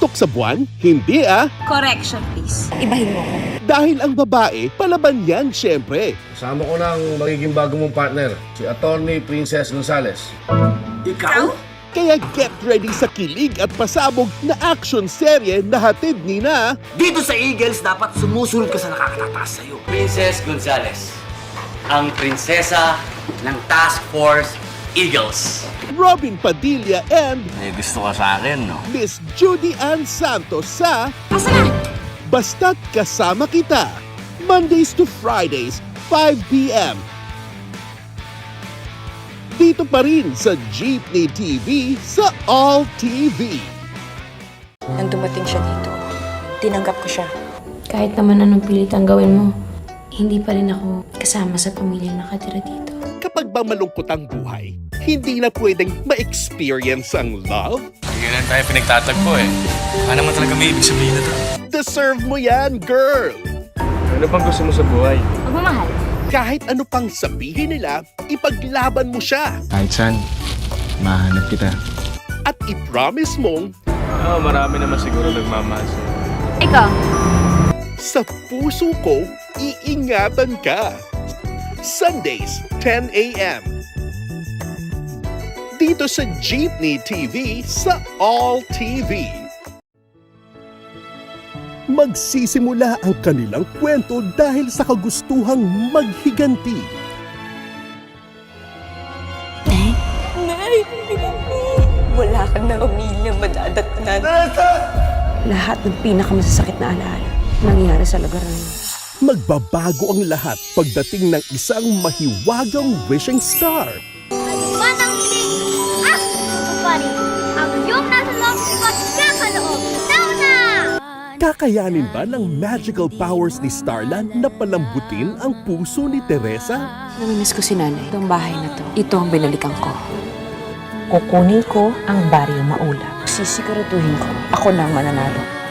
Antok sa buwan? Hindi ah. Correction, please. Ibahin mo ko. Dahil ang babae, palaban yan syempre. Kasama ko ng magiging bago mong partner, si Attorney Princess Gonzales. Ikaw? Kaya get ready sa kilig at pasabog na action serye na hatid ni na Dito sa Eagles, dapat sumusunod ka sa nakakataas sa'yo. Princess Gonzales, ang prinsesa ng Task Force Eagles. Robin Padilla and Gusto ka sa akin, no? Miss Judy Ann Santos sa Asa na? Basta't Kasama Kita. Mondays to Fridays, 5 p.m. Dito pa rin sa Jeepney TV sa All TV. Nang dumating siya dito, tinanggap ko siya. Kahit naman anong pilit ang gawin mo, hindi pa rin ako kasama sa pamilyang nakatira dito. Kapag ba malungkot ang buhay, hindi na pwedeng ma-experience ang love? Kailan tayo pinagtatagpo eh. Ano naman talaga may ibig sabihin na to? Deserve mo yan, girl! Ano bang gusto mo sa buhay? Magmamahal. Kahit ano pang sabihin nila, ipaglaban mo siya. Kahit saan, mahanap kita. At i-promise mong Oo, marami naman siguro nagmamahal sa'yo. Ikaw? sa puso ko, iingatan ka. Sundays, 10 a.m. Dito sa Jeepney TV sa All TV. Magsisimula ang kanilang kwento dahil sa kagustuhang maghiganti. Nay, wala ka na pamilya madadatnan. Lahat ng pinakamasasakit na alaala nangyari sa lugar na yun. Magbabago ang lahat pagdating ng isang mahiwagang wishing star. Manang hiling, Kupari, ang iyong nasa loob magkakaloob. Now na! Kakayanin ba ng magical powers ni Starland na palambutin ang puso ni Teresa? Namimiss ko si nanay. Itong bahay na to, ito ang binalikan ko. Kukunin ko ang baryo maulap. Sisiguraduhin ko, ako na ang mananalo.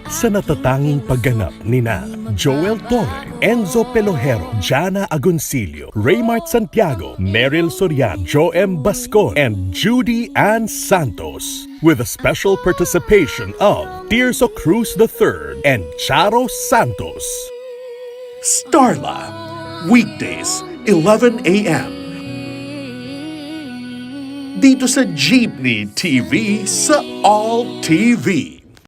Sa natatanging pagganap ni na Joel Torre, Enzo Pelojero, Jana Agoncillo, Raymart Santiago, Meryl Soriano, Joem Bascon, and Judy Ann Santos. With a special participation of Tirso Cruz III and Charo Santos. Starla, weekdays, 11 a.m. Dito sa Jeepney TV sa All TV.